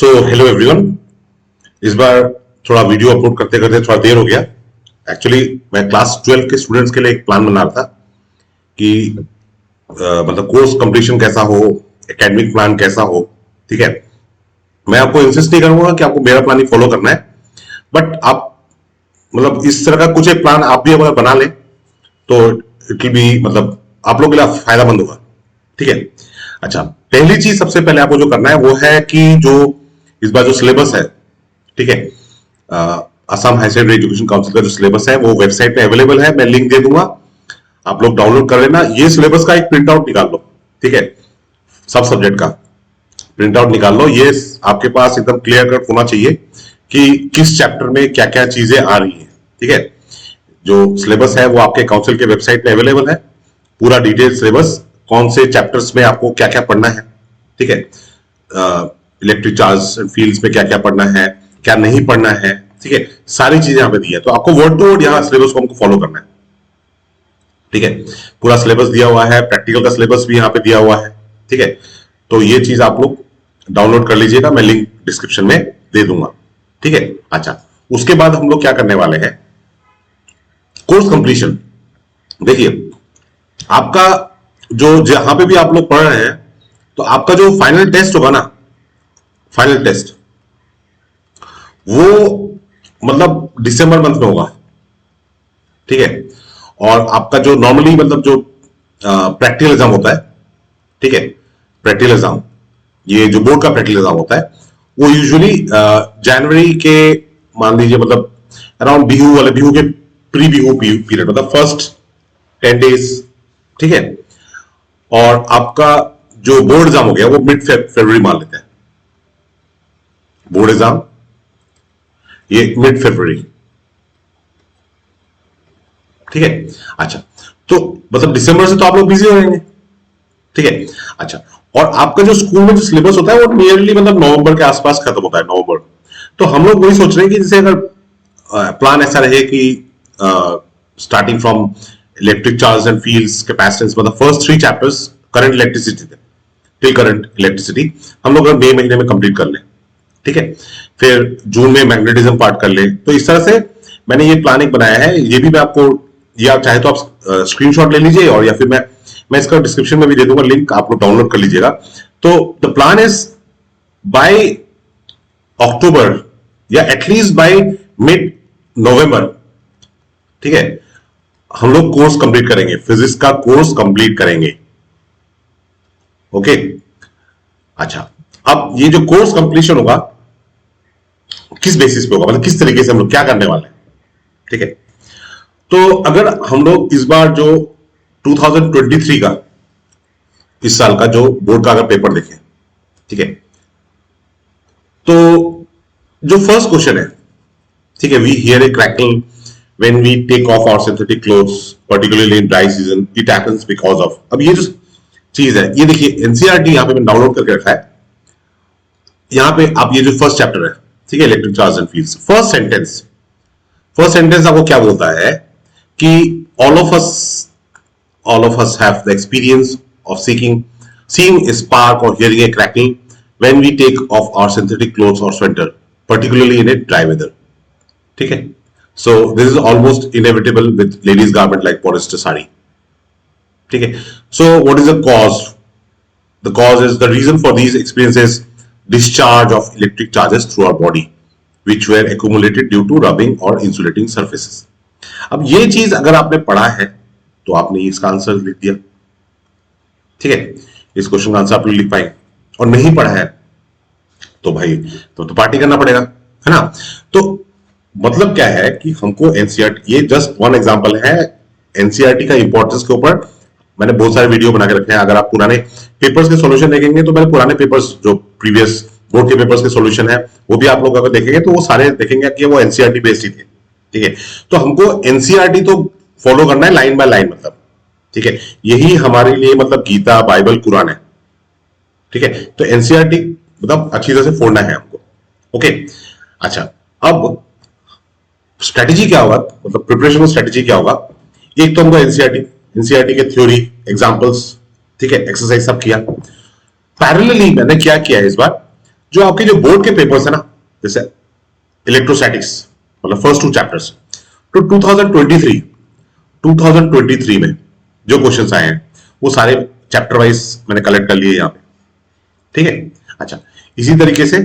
So hello everyone. इस बार थोड़ा video upload करते करते थोड़ा देर हो गया। एक्चुअली मैं क्लास 12 के स्टूडेंट्स के लिए एक प्लान बना रहा था कि मतलब कोर्स कंप्लीशन कैसा हो, एकेडमिक प्लान कैसा हो। ठीक है, मैं आपको इंसिस्ट नहीं करूंगा कि आपको मेरा प्लान ही फॉलो करना है, बट आप मतलब इस तरह का कुछ एक प्लान आप भी अगर बना लें तो इट विल बी मतलब आप लोगों के लिए फायदामंद होगा। ठीक है, अच्छा, पहली चीज सबसे पहले आपको जो करना है वो है कि जो इस बार जो सिलेबस है, ठीक है, Assam high secondary education council का जो सिलेबस है वो वेबसाइट पे अवेलेबल है, मैं लिंक दे दूंगा, आप लोग डाउनलोड कर लेना। ये सिलेबस का एक प्रिंट आउट निकाल लो। ठीक है, सब सब्जेक्ट का प्रिंट आउट निकाल लो। ये आपके पास एकदम क्लियर कट होना चाहिए कि किस चैप्टर में क्या क्या चीजें आ रही है। ठीक है, जो सिलेबस है वो आपके काउंसिल के वेबसाइट पे अवेलेबल है, पूरा डिटेल सिलेबस, कौन से चैप्टर्स में आपको क्या क्या पढ़ना है। ठीक है, इलेक्ट्रिक चार्ज एंड फील्ड्स में क्या क्या पढ़ना है, क्या नहीं पढ़ना है। ठीक है, सारी चीजें यहां पे दी है, तो आपको वर्ड टू वर्ड यहाँ सिलेबस को हमको फॉलो करना है। ठीक है, पूरा सिलेबस दिया हुआ है, प्रैक्टिकल का सिलेबस भी यहाँ पे दिया हुआ है। ठीक है, तो ये चीज आप लोग डाउनलोड कर लीजिएगा, मैं लिंक डिस्क्रिप्शन में दे दूंगा। ठीक है, अच्छा, उसके बाद हम लोग क्या करने वाले हैं, कोर्स कंप्लीशन। देखिए, आपका जो जहां पे भी आप लोग पढ़ रहे हैं, तो आपका जो फाइनल टेस्ट होगा ना, फाइनल टेस्ट वो मतलब दिसंबर मंथ में होगा। ठीक है, और आपका जो नॉर्मली मतलब जो प्रैक्टिकल एग्जाम होता है, ठीक है, प्रैक्टिकल एग्जाम, ये जो बोर्ड का प्रैक्टिकल एग्जाम होता है वो यूजुअली जनवरी के, मान लीजिए मतलब अराउंड बिहू वाले, बिहू के प्री बिहू पीरियड, मतलब फर्स्ट 10 डेज। ठीक है, और आपका जो बोर्ड एग्जाम हो गया वो मिड फरवरी मान लेते हैं, बोर्ड एग्जाम ये मिड फरवरी। ठीक है, अच्छा, तो मतलब दिसंबर से तो आप लोग बिजी हो जाएंगे। ठीक है, अच्छा, और आपका जो स्कूल में जो सिलेबस होता है वो नियरली मतलब नवंबर के आसपास खत्म होता है, नवंबर। तो हम लोग वही सोच रहे हैं कि जैसे अगर प्लान ऐसा रहे कि starting from electric charge and fields, capacitance, मतलब फर्स्ट 3 चैप्टर्स करंट इलेक्ट्रिसिटी थे, टिल करंट इलेक्ट्रिसिटी हम लोग मई महीने में कंप्लीट कर लें। ठीक है, फिर जून में मैग्नेटिज्म पार्ट कर ले। तो इस तरह से मैंने ये प्लानिंग बनाया है। ये भी मैं आपको, ये आप चाहे तो आप स्क्रीनशॉट ले लीजिए, और या फिर मैं इसका डिस्क्रिप्शन में भी दे दूंगा लिंक, आप लोग डाउनलोड कर लीजिएगा। तो द प्लान इज बाय अक्टूबर या एटलीस्ट बाय मिड नवंबर, ठीक है, हम लोग कोर्स कंप्लीट करेंगे, फिजिक्स का कोर्स कंप्लीट करेंगे। ओके, अच्छा, अब ये जो कोर्स कंप्लीशन होगा किस बेसिस पे होगा, मतलब किस तरीके से हम लोग क्या करने वाले हैं। ठीक है, तो अगर हम लोग इस बार जो 2023 का, इस साल का जो बोर्ड का अगर पेपर देखें, ठीक है, तो जो फर्स्ट क्वेश्चन है, ठीक है, we hear a crackle when we take off our synthetic clothes particularly in dry season, it happens because of. अब ये जो चीज है, ये देखिए एनसीईआरटी यहां पे मैं डाउनलोड करके रखा है। यहां पे आप ये जो फर्स्ट चैप्टर है, ठीक है, electric charge and fields, first sentence आपको क्या बोलता है कि all of us have the experience of seeing a spark or hearing a crackle when we take off our synthetic clothes or sweater, particularly in a dry weather. ठीक है, so this is almost inevitable with ladies garment like polyester sari. ठीक है, so what is the cause? The cause is the reason for these experiences, discharge of electric charges through our body which were accumulated due to rubbing or insulating surfaces. अब ये चीज अगर आपने पढ़ा है तो आपने इसका आंसर लिख दिया। ठीक है, इस क्वेश्चन का आंसर आप लिख पाएंगे, और नहीं पढ़ा है तो भाई तो पार्टी करना पड़ेगा, है ना। तो मतलब क्या है कि हमको एनसीईआरटी, ये जस्ट वन एग्जांपल है एनसीईआरटी का इंपॉर्टेंस के ऊपर। मैंने बहुत सारे वीडियो बना के रखे हैं, अगर आप पुराने पेपर्स के सॉल्यूशन देखेंगे तो मैंने पुराने पेपर्स जो प्रीवियस बोर्ड के पेपर्स के सॉल्यूशन है वो भी आप लोग अगर देखेंगे तो वो सारे देखेंगे कि वो एनसीईआरटी बेस्ड ही थे। ठीक है, तो हमको एनसीईआरटी तो फॉलो करना है लाइन बाय लाइन, मतलब ठीक है, यही हमारे लिए मतलब गीता, बाइबल, कुरान है। ठीक है, तो एनसीईआरटी मतलब अच्छी तरह से फोड़ना है हमको। ओके, अच्छा, अब स्ट्रेटेजी क्या होगा, मतलब प्रिपरेशन स्ट्रेटेजी क्या होगा। एक तो हमको एनसीईआरटी के थ्योरी, एग्जांपल्स, ठीक है, एक्सरसाइज सब किया। पैरेलली मैंने क्या किया है इस बार, जो आपके जो बोर्ड के पेपर्स है ना, जैसे इलेक्ट्रोस्टैटिक्स, मतलब फर्स्ट 2 चैप्टर्स, तो 2023 में जो क्वेश्चंस आए हैं वो सारे चैप्टर वाइज मैंने कलेक्ट कर लिए यहाँ पे, ठीक है। अच्छा, इसी तरीके से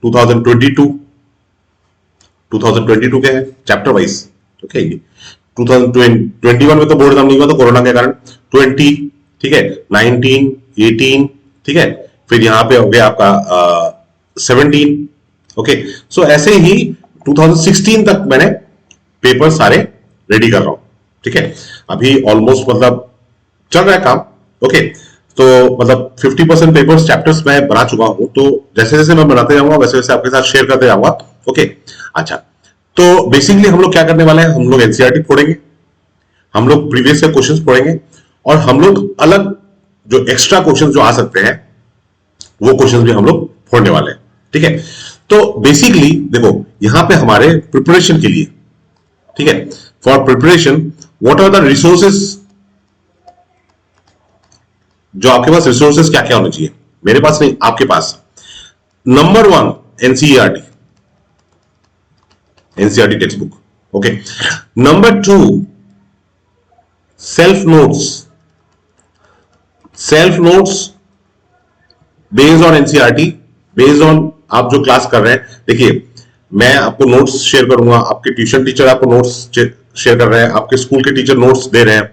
2022 के हैं चैप्टर वाइज, ओके। 2021 में तो बोर्ड एग्जाम नहीं हुआ, तो कोरोना के कारण 20, ठीक है, 19, 18, ठीक है, फिर यहाँ पे हो गया आपका 17, ओके। सो ऐसे ही 2016 तक मैंने पेपर सारे रेडी कर रहा हूं, ठीक है। अभी ऑलमोस्ट मतलब चल रहा है काम, ओके। तो मतलब 50% पेपर्स चैप्टर्स मैं बना चुका हूं, तो जैसे जैसे मैं बनाते जाऊंगा वैसे वैसे आपके साथ शेयर करते जाऊंगा, ओके। अच्छा, तो बेसिकली हम लोग क्या करने वाले हैं, हम लोग एनसीईआरटी फोड़ेंगे, हम लोग प्रीवियस ईयर क्वेश्चंस पढ़ेंगे, और हम लोग अलग जो एक्स्ट्रा क्वेश्चंस जो आ सकते हैं वो क्वेश्चंस भी हम लोग फोड़ने वाले हैं, ठीक है। तो बेसिकली देखो यहां पे हमारे प्रिपरेशन के लिए, ठीक है, for preparation what are the resources, जो आपके पास रिसोर्सेस क्या क्या होने चाहिए, मेरे पास नहीं, आपके पास। Number 1 NCERT, NCERT textbook, okay. Number 2 self notes, self notes based on NCERT, based on आप जो क्लास कर रहे हैं। देखिए मैं आपको नोट्स शेयर करूंगा, आपके ट्यूशन टीचर आपको नोट्स शेयर कर रहे हैं, आपके स्कूल के टीचर नोट्स दे रहे हैं,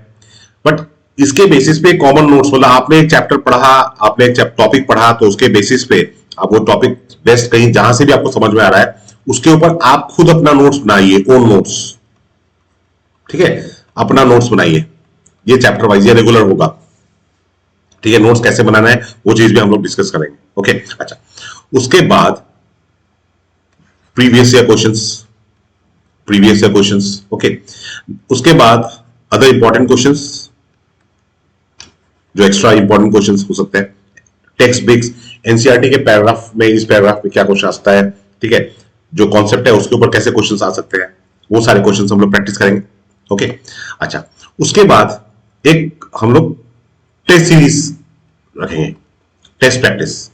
बट इसके बेसिस पे कॉमन नोट्स, मतलब आपने एक चैप्टर पढ़ा, आपने एक टॉपिक पढ़ा, तो उसके बेसिस पे आप वो टॉपिक बेस्ट कहीं जहां से भी आपको समझ में आ रहा है उसके ऊपर आप खुद अपना नोट्स बनाइए, ओन नोट्स, ठीक है, अपना नोट्स बनाइए। ये चैप्टर वाइज ये रेगुलर होगा, ठीक है। नोट्स कैसे बनाना है वो चीज भी हम लोग डिस्कस करेंगे, ओके। अच्छा, उसके बाद प्रीवियस ईयर क्वेश्चंस, ओके। उसके बाद अदर इंपॉर्टेंट क्वेश्चंस, जो एक्स्ट्रा इंपॉर्टेंट क्वेश्चंस हो सकते हैं, टेक्स्ट बिक्स, एनसीईआरटी के पैराग्राफ में, इस पैराग्राफ में क्या क्वेश्चन आता है, ठीक है, जो कॉन्सेप्ट है उसके ऊपर कैसे क्वेश्चंस आ सकते हैं, वो सारे क्वेश्चंस हम लोग प्रैक्टिस करेंगे, ओके। अच्छा, उसके बाद एक हम लोग टेस्ट सीरीज रखेंगे, टेस्ट प्रैक्टिस,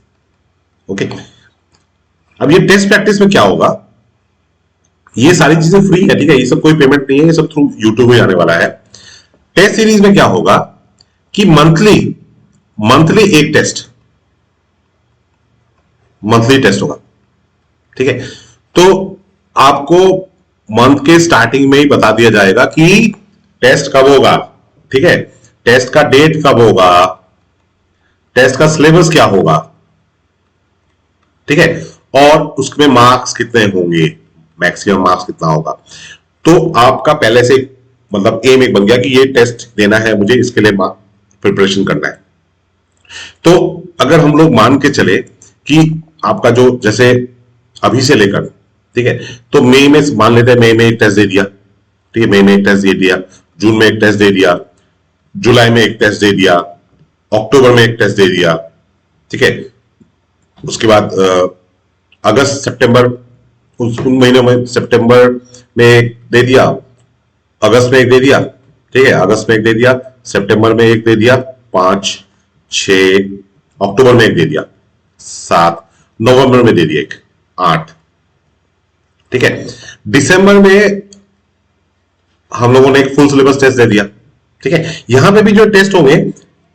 ओके। अब ये टेस्ट प्रैक्टिस में क्या होगा, ये सारी चीजें फ्री है, ठीक है, ये सब कोई पेमेंट नहीं है, ये सब थ्रू यूट्यूब में आने वाला है। टेस्ट सीरीज में क्या होगा कि मंथली एक टेस्ट, मंथली टेस्ट होगा, ठीक है। तो आपको मंथ के स्टार्टिंग में ही बता दिया जाएगा कि टेस्ट कब होगा, ठीक है, टेस्ट का डेट कब होगा, टेस्ट का सिलेबस क्या होगा, ठीक है, और उसमें मार्क्स कितने होंगे, मैक्सिमम मार्क्स कितना होगा। तो आपका पहले से मतलब एम एक बन गया कि ये टेस्ट देना है मुझे, इसके लिए प्रिपरेशन करना है। तो अगर हम लोग मान के चले कि आपका जो जैसे अभी से लेकर, ठीक है, तो मई में मान लेते हैं, मई में एक टेस्ट दे दिया, ठीक है, मई में एक टेस्ट दे दिया, जून में एक टेस्ट दे दिया, जुलाई में एक टेस्ट दे दिया, अक्टूबर में एक टेस्ट दे दिया, ठीक है। उसके बाद अगस्त सितंबर, उन महीनों में सितंबर में एक दे दिया, अगस्त में एक दे दिया, ठीक है, अगस्त में एक दे दिया, सितंबर में एक दे दिया, 5, 6, अक्टूबर में एक दे दिया, 7, नवंबर में दे दिया एक, 8, ठीक है। दिसंबर में हम लोगों ने एक फुल सिलेबस टेस्ट दे दिया, ठीक है। यहां पे भी जो टेस्ट होंगे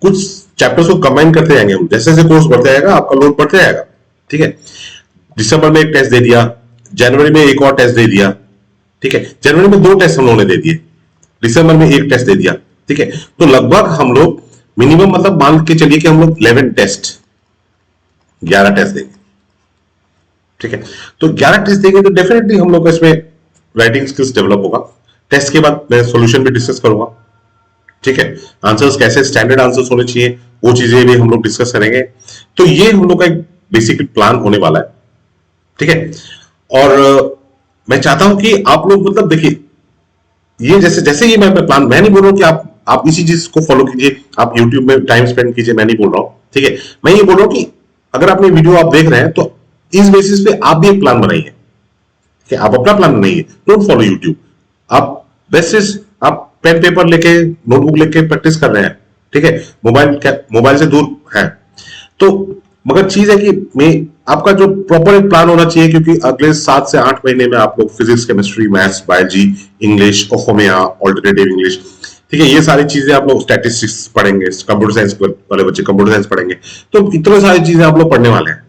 कुछ चैप्टर्स को कंबाइन करते जाएंगे हम, जैसे जैसे कोर्स बढ़ता जाएगा आपका लोड बढ़ता जाएगा, ठीक है। दिसंबर में एक टेस्ट दे दिया, जनवरी में एक और टेस्ट दे दिया, ठीक है, जनवरी में 2 टेस्ट हम लोगों ने दे दिए, दिसंबर में एक टेस्ट दे दिया, ठीक है। तो लगभग हम लोग मिनिमम मतलब मान के चलिए कि हम लोग 11 टेस्ट, 11 टेस्ट देंगे, ठीक है। तो 11 टेस्ट देंगे तो डेफिनेटली हम लोग का इसमें राइटिंग स्किल्स डेवलप होगा। टेस्ट के बाद मैं सॉल्यूशन भी डिस्कस करूंगा, ठीक है, आंसर्स कैसे स्टैंडर्ड आंसर्स होने चाहिए वो चीजें भी हम लोग डिस्कस करेंगे। तो ये हम लोग का एक बेसिक प्लान होने वाला है, ठीक है। और मैं चाहता हूं कि आप लोग मतलब देखिए, ये जैसे जैसे ये मैं प्लान, मैं नहीं बोल रहा हूं कि आप इसी चीज को फॉलो कीजिए, आप यूट्यूब में टाइम स्पेंड कीजिए, मैं नहीं बोल रहा हूं, ठीक है। मैं ये बोल रहा हूं कि अगर आपने वीडियो आप देख रहे हैं तो इस बेसिस पे आप भी एक प्लान बनाइए, कि आप अपना प्लान बनाइए, डोंट फॉलो यूट्यूब। आप बेसिस आप पेन पेपर लेके नोटबुक लेके प्रैक्टिस कर रहे हैं, ठीक है, मोबाइल से दूर है। तो मगर चीज है कि मैं आपका जो प्रॉपर एक प्लान होना चाहिए, क्योंकि अगले 7 से 8 महीने में आप लोग physics, chemistry, maths, biology, English, ओफोमिया, ऑल्टरनेटिव इंग्लिश, ठीक है, ये सारी चीजें आप लोग, स्टैटिस्टिक्स पढ़ेंगे, कंप्यूटर साइंस वाले बच्चे कंप्यूटर साइंस पढ़ेंगे, तो इतनी सारी चीजें आप लोग पढ़ने वाले हैं,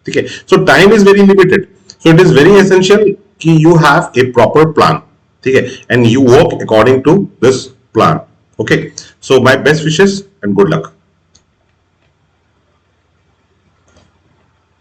ठीक है। So time is very limited, so it is very essential कि you have a proper plan, ठीक है, and you work according to this plan, okay. So my best wishes and good luck.